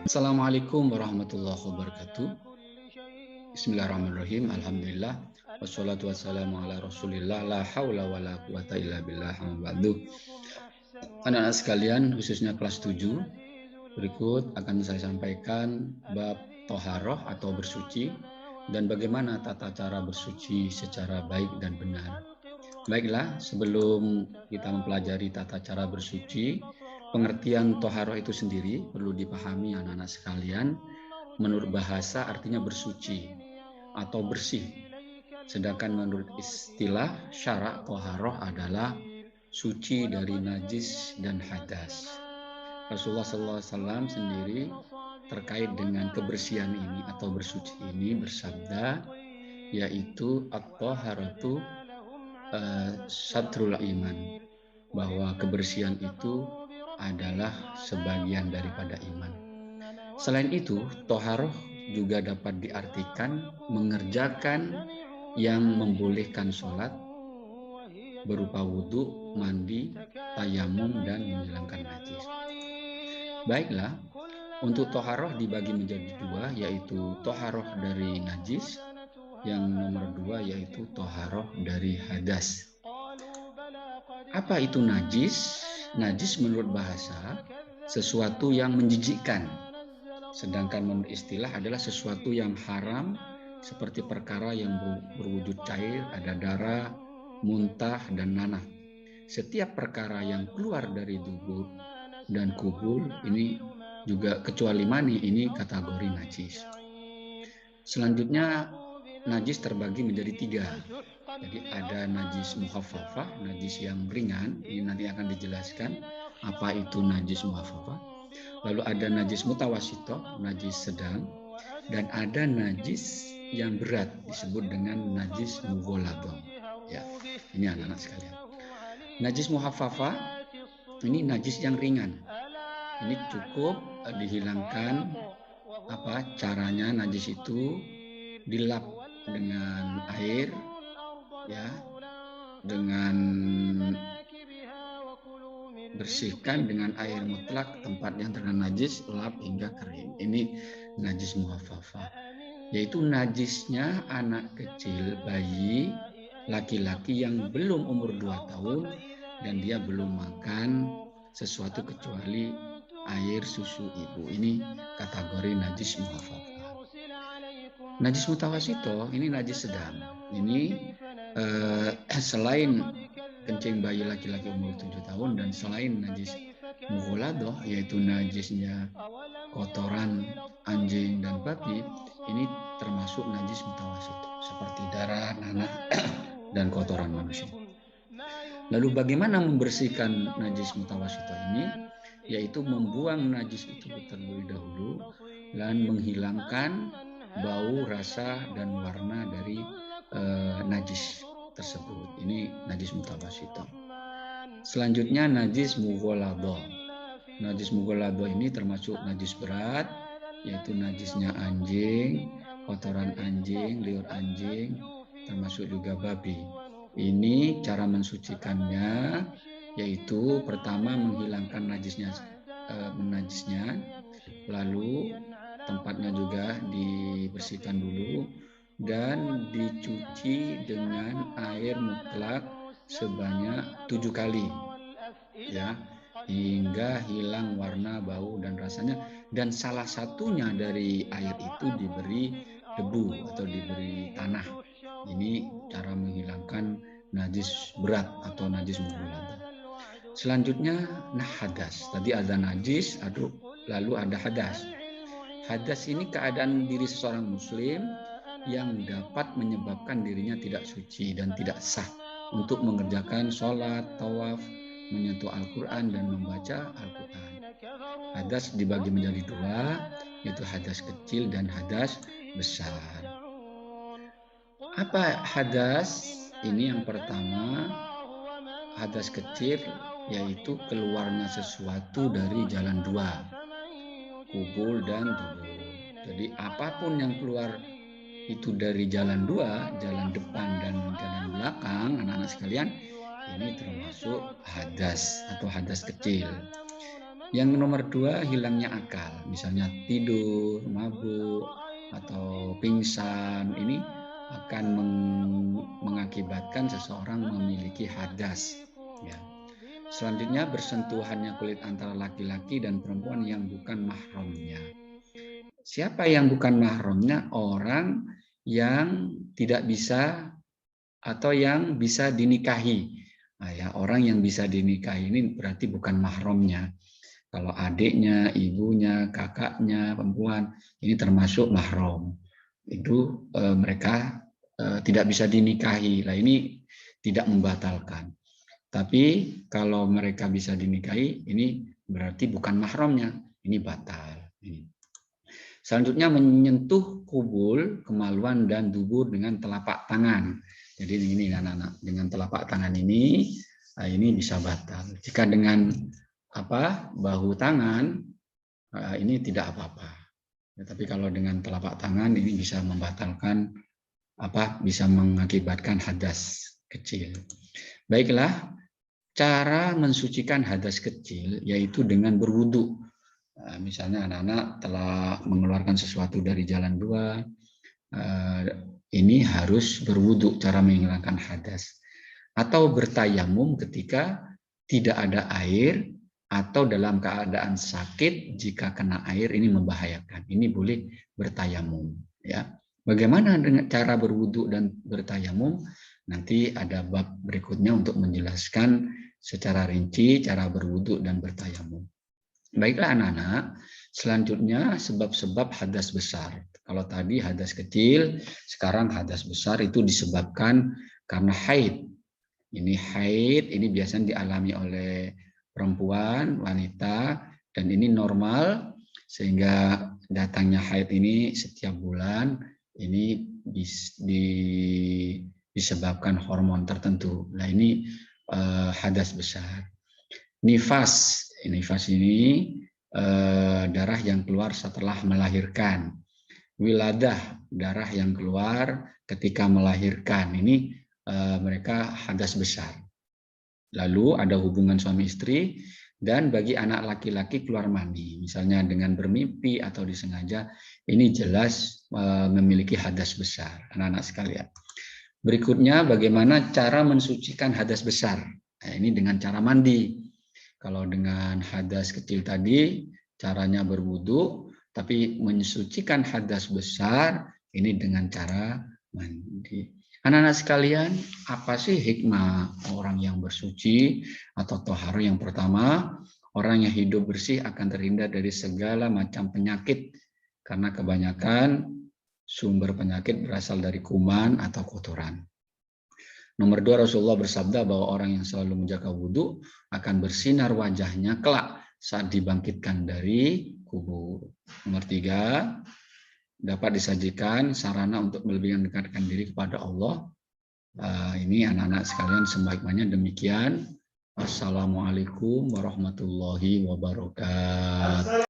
Assalamualaikum warahmatullahi wabarakatuh. Bismillahirrahmanirrahim. Alhamdulillah. Wassalatu wassalamu ala rasulillah. La hawla wa la quwata illa billah. Anak-anak sekalian, khususnya kelas 7, berikut akan saya sampaikan bab toharoh atau bersuci dan bagaimana tata cara bersuci secara baik dan benar. Baiklah, sebelum kita mempelajari tata cara bersuci, pengertian toharoh itu sendiri perlu dipahami anak-anak sekalian. Menurut bahasa artinya bersuci atau bersih. Sedangkan menurut istilah syarak toharoh adalah suci dari najis dan hadas. Rasulullah SAW sendiri terkait dengan kebersihan ini atau bersuci ini bersabda, yaitu at-toharatu satrul iman, bahwa kebersihan itu adalah sebagian daripada iman. Selain itu, toharoh juga dapat diartikan mengerjakan yang membolehkan sholat berupa wudhu, mandi, tayamum, dan menghilangkan najis. Baiklah, untuk toharoh dibagi menjadi dua, yaitu toharoh dari najis, yang nomor dua yaitu toharoh dari hadas. Apa itu najis? Najis menurut bahasa sesuatu yang menjijikkan, sedangkan menurut istilah adalah sesuatu yang haram, seperti perkara yang berwujud cair, ada darah, muntah, dan nanah. Setiap perkara yang keluar dari dubur dan kubul ini juga kecuali mani, ini kategori najis. Selanjutnya najis terbagi menjadi tiga. Jadi ada najis muhaffafah, najis yang ringan, ini nanti akan dijelaskan apa itu najis muhaffafah. Lalu ada najis mutawasito, najis sedang, dan ada najis yang berat disebut dengan najis mughaladhah. Ya, ini anak-anak sekalian. Najis muhaffafah ini najis yang ringan. Ini cukup dihilangkan caranya najis itu dilap dengan air, ya, dengan bersihkan dengan air mutlak tempat yang terkena najis, lap hingga kering. Ini najis muhaffafah, yaitu najisnya anak kecil, bayi laki-laki yang belum umur 2 tahun dan dia belum makan sesuatu kecuali air susu ibu. Ini kategori najis muhaffafah. Najis mutawasito ini najis sedang. Ini selain kencing bayi laki-laki umur 7 tahun dan selain najis mughaladhah, yaitu najisnya kotoran anjing dan babi, ini termasuk najis mutawasito seperti darah, nanah, dan kotoran manusia. Lalu bagaimana membersihkan najis mutawasito ini? Yaitu membuang najis itu terlebih dahulu dan menghilangkan bau, rasa, dan warna dari najis tersebut. Ini najis mutawasito. Selanjutnya najis mughaladhah. Najis mughaladhah ini termasuk najis berat, yaitu najisnya anjing, kotoran anjing, liur anjing, termasuk juga babi. Ini cara mensucikannya, yaitu pertama menghilangkan najisnya, lalu tempatnya juga dibersihkan dulu dan dicuci dengan air mutlak sebanyak 7 kali, ya, hingga hilang warna, bau, dan rasanya. Dan salah satunya dari air itu diberi debu atau diberi tanah. Ini cara menghilangkan najis berat atau najis mughaladhah. Selanjutnya hadas. Tadi ada najis, lalu ada hadas. Hadas ini keadaan diri seseorang muslim yang dapat menyebabkan dirinya tidak suci dan tidak sah untuk mengerjakan sholat, tawaf, menyentuh Al-Quran, dan membaca Al-Quran. Hadas dibagi menjadi dua, yaitu hadas kecil dan hadas besar. Apa hadas? Ini yang pertama, hadas kecil, yaitu keluarnya sesuatu dari jalan dua, kubul dan dubur. Jadi apapun yang keluar itu dari jalan dua, jalan depan dan jalan belakang, anak-anak sekalian, ini termasuk hadas atau hadas kecil. Yang nomor 2, hilangnya akal. Misalnya tidur, mabuk, atau pingsan. Ini akan mengakibatkan seseorang memiliki hadas. Ya. Selanjutnya, bersentuhannya kulit antara laki-laki dan perempuan yang bukan mahramnya. Siapa yang bukan mahramnya? Orang yang tidak bisa atau yang bisa dinikahi. Nah, ya, orang yang bisa dinikahi ini berarti bukan mahramnya. Kalau adiknya, ibunya, kakaknya, perempuan, ini termasuk mahram. Itu mereka tidak bisa dinikahi. Nah, ini tidak membatalkan. Tapi kalau mereka bisa dinikahi, ini berarti bukan mahramnya. Ini batal. Selanjutnya, menyentuh kubul, kemaluan, dan dubur dengan telapak tangan. Jadi ini anak-anak, dengan telapak tangan ini bisa batal. Jika dengan bahu tangan, ini tidak apa-apa. Ya, tapi kalau dengan telapak tangan ini bisa membatalkan bisa mengakibatkan hadas kecil. Baiklah, cara mensucikan hadas kecil yaitu dengan berwudu. Misalnya anak-anak telah mengeluarkan sesuatu dari jalan 2, ini harus berwudu, cara menghilangkan hadas. Atau bertayamum ketika tidak ada air atau dalam keadaan sakit, jika kena air ini membahayakan. Ini boleh bertayamum. Ya. Bagaimana dengan cara berwudu dan bertayamum? Nanti ada bab berikutnya untuk menjelaskan secara rinci cara berwudu dan bertayamum. Baiklah anak-anak, selanjutnya sebab-sebab hadas besar. Kalau tadi hadas kecil, sekarang hadas besar itu disebabkan karena haid. Ini haid, ini biasanya dialami oleh perempuan, wanita, dan ini normal, sehingga datangnya haid ini setiap bulan, ini disebabkan hormon tertentu. Nah ini hadas besar. Nifas ini darah yang keluar setelah melahirkan. Wiladah, darah yang keluar ketika melahirkan. Ini mereka hadas besar. Lalu ada hubungan suami istri, dan bagi anak laki-laki keluar mani. Misalnya dengan bermimpi atau disengaja, ini jelas memiliki hadas besar, anak-anak sekalian. Berikutnya, bagaimana cara mensucikan hadas besar. Nah, ini dengan cara mandi. Kalau dengan hadas kecil tadi, caranya berwudu, tapi mensucikan hadas besar, ini dengan cara mandi. Anak-anak sekalian, apa sih hikmah orang yang bersuci atau toharo? Yang pertama, orang yang hidup bersih akan terhindar dari segala macam penyakit, karena kebanyakan sumber penyakit berasal dari kuman atau kotoran. Nomor 2, Rasulullah bersabda bahwa orang yang selalu menjaga wudhu akan bersinar wajahnya kelak saat dibangkitkan dari kubur. Nomor 3, dapat disajikan sarana untuk lebih mendekatkan diri kepada Allah. Ini anak-anak sekalian, sebaik-baiknya demikian. Assalamualaikum warahmatullahi wabarakatuh.